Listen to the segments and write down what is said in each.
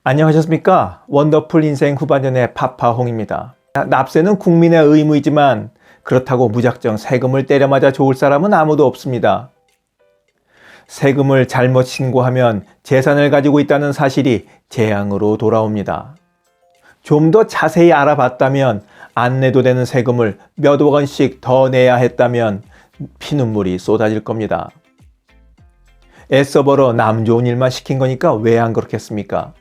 안녕하셨습니까? 원더풀 인생 후반전의 파파홍입니다. 납세는 국민의 의무이지만 그렇다고 무작정 세금을 때려맞아 좋을 사람은 아무도 없습니다. 세금을 잘못 신고하면 재산을 가지고 있다는 사실이 재앙으로 돌아옵니다. 좀 더 자세히 알아봤다면 안 내도 되는 세금을 몇억 원씩 더 내야 했다면 피눈물이 쏟아질 겁니다. 애써 벌어 남 좋은 일만 시킨 거니까 왜 안 그렇겠습니까?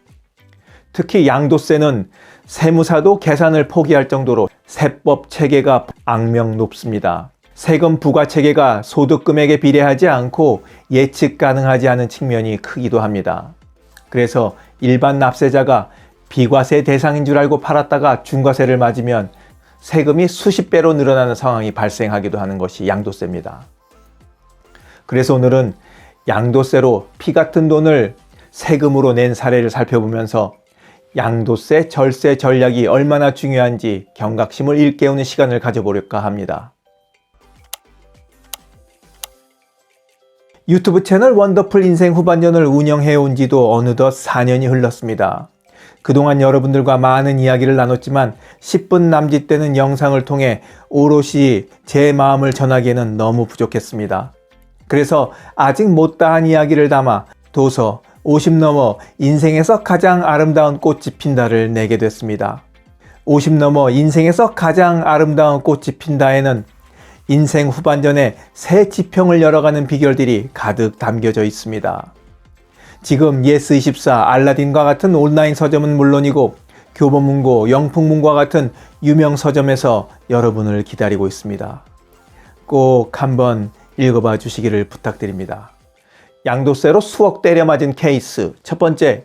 특히 양도세는 세무사도 계산을 포기할 정도로 세법 체계가 악명 높습니다. 세금 부과 체계가 소득 금액에 비례하지 않고 예측 가능하지 않은 측면이 크기도 합니다. 그래서 일반 납세자가 비과세 대상인 줄 알고 팔았다가 중과세를 맞으면 세금이 수십 배로 늘어나는 상황이 발생하기도 하는 것이 양도세입니다. 그래서 오늘은 양도세로 피 같은 돈을 세금으로 낸 사례를 살펴보면서 양도세 절세 전략이 얼마나 중요한지 경각심을 일깨우는 시간을 가져보려고 합니다. 유튜브 채널 원더풀 인생 후반전을 운영해온 지도 어느덧 4년이 흘렀습니다. 그동안 여러분들과 많은 이야기를 나눴지만 10분 남짓되는 영상을 통해 오롯이 제 마음을 전하기에는 너무 부족했습니다. 그래서 아직 못다한 이야기를 담아 도서 50 넘어 인생에서 가장 아름다운 꽃이 핀다를 내게 됐습니다. 50 넘어 인생에서 가장 아름다운 꽃이 핀다에는 인생 후반전에 새 지평을 열어가는 비결들이 가득 담겨져 있습니다. 지금 예스24, 알라딘과 같은 온라인 서점은 물론이고 교보문고, 영풍문고와 같은 유명 서점에서 여러분을 기다리고 있습니다. 꼭 한번 읽어봐 주시기를 부탁드립니다. 양도세로 수억 때려맞은 케이스. 첫 번째,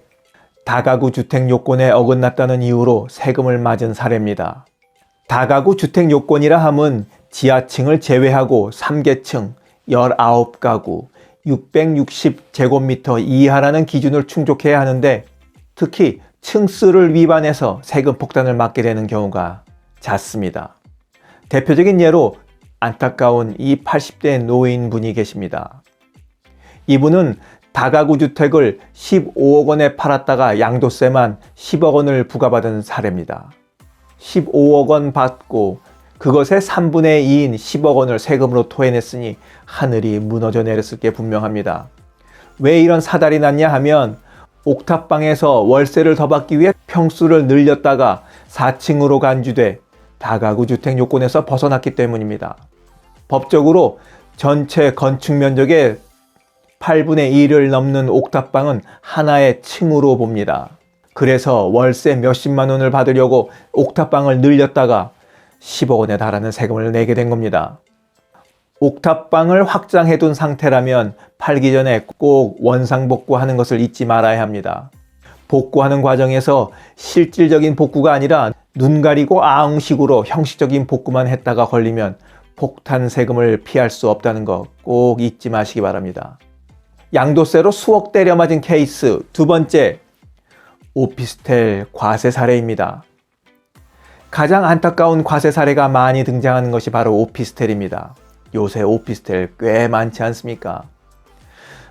다가구 주택 요건에 어긋났다는 이유로 세금을 맞은 사례입니다. 다가구 주택 요건이라 함은 지하층을 제외하고 3계층 19가구 660제곱미터 이하라는 기준을 충족해야 하는데 특히 층수를 위반해서 세금 폭탄을 맞게 되는 경우가 잦습니다. 대표적인 예로 안타까운 이 80대 노인분이 계십니다. 이분은 다가구 주택을 15억 원에 팔았다가 양도세만 10억 원을 부과받은 사례입니다. 15억 원 받고 그것의 3분의 2인 10억 원을 세금으로 토해냈으니 하늘이 무너져 내렸을 게 분명합니다. 왜 이런 사달이 났냐 하면 옥탑방에서 월세를 더 받기 위해 평수를 늘렸다가 4층으로 간주돼 다가구 주택 요건에서 벗어났기 때문입니다. 법적으로 전체 건축 면적의 8분의 1을 넘는 옥탑방은 하나의 층으로 봅니다. 그래서 월세 몇십만 원을 받으려고 옥탑방을 늘렸다가 10억 원에 달하는 세금을 내게 된 겁니다. 옥탑방을 확장해둔 상태라면 팔기 전에 꼭 원상복구하는 것을 잊지 말아야 합니다. 복구하는 과정에서 실질적인 복구가 아니라 눈 가리고 아웅식으로 형식적인 복구만 했다가 걸리면 폭탄 세금을 피할 수 없다는 거 꼭 잊지 마시기 바랍니다. 양도세로 수억 때려맞은 케이스. 두 번째, 오피스텔 과세 사례입니다. 가장 안타까운 과세 사례가 많이 등장하는 것이 바로 오피스텔입니다. 요새 오피스텔 꽤 많지 않습니까?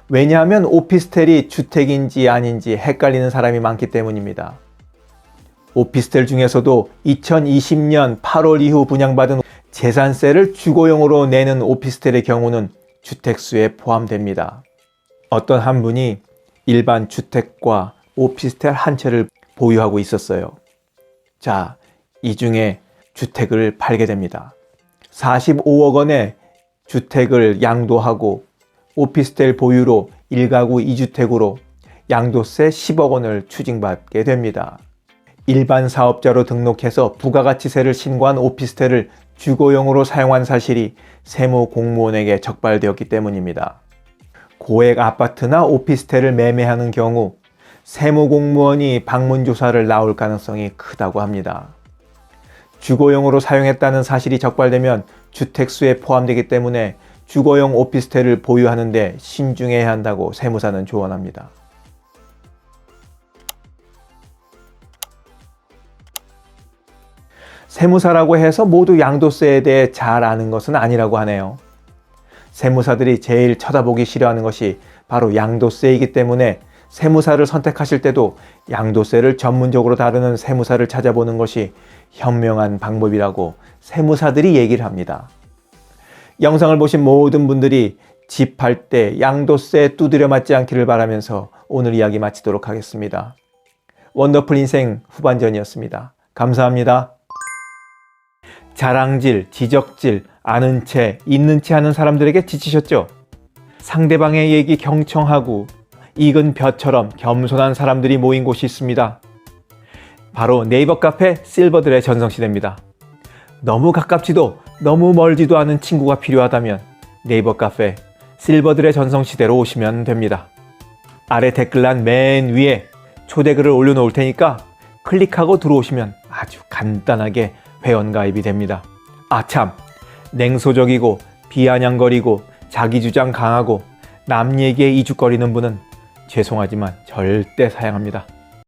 왜냐하면 오피스텔이 주택인지 아닌지 헷갈리는 사람이 많기 때문입니다. 오피스텔 중에서도 2020년 8월 이후 분양받은 재산세를 주거용으로 내는 오피스텔의 경우는 주택수에 포함됩니다. 어떤 한 분이 일반 주택과 오피스텔 한 채를 보유하고 있었어요. 자, 이 중에 주택을 팔게 됩니다. 45억 원의 주택을 양도하고 오피스텔 보유로 1가구 2주택으로 양도세 10억 원을 추징받게 됩니다. 일반 사업자로 등록해서 부가가치세를 신고한 오피스텔을 주거용으로 사용한 사실이 세무 공무원에게 적발되었기 때문입니다. 고액 아파트나 오피스텔을 매매하는 경우 세무공무원이 방문조사를 나올 가능성이 크다고 합니다. 주거용으로 사용했다는 사실이 적발되면 주택수에 포함되기 때문에 주거용 오피스텔을 보유하는데 신중해야 한다고 세무사는 조언합니다. 세무사라고 해서 모두 양도세에 대해 잘 아는 것은 아니라고 하네요. 세무사들이 제일 쳐다보기 싫어하는 것이 바로 양도세이기 때문에 세무사를 선택하실 때도 양도세를 전문적으로 다루는 세무사를 찾아보는 것이 현명한 방법이라고 세무사들이 얘기를 합니다. 영상을 보신 모든 분들이 집 팔 때 양도세에 두드려 맞지 않기를 바라면서 오늘 이야기 마치도록 하겠습니다. 원더풀 인생 후반전이었습니다. 감사합니다. 자랑질, 지적질, 아는 채, 있는 채 하는 사람들에게 지치셨죠? 상대방의 얘기 경청하고 익은 벼처럼 겸손한 사람들이 모인 곳이 있습니다. 바로 네이버 카페 실버들의 전성시대입니다. 너무 가깝지도 너무 멀지도 않은 친구가 필요하다면 네이버 카페 실버들의 전성시대로 오시면 됩니다. 아래 댓글란 맨 위에 초대글을 올려놓을 테니까 클릭하고 들어오시면 아주 간단하게 회원가입이 됩니다. 아참, 냉소적이고 비아냥거리고 자기주장 강하고 남 얘기에 이죽거리는 분은 죄송하지만 절대 사양합니다.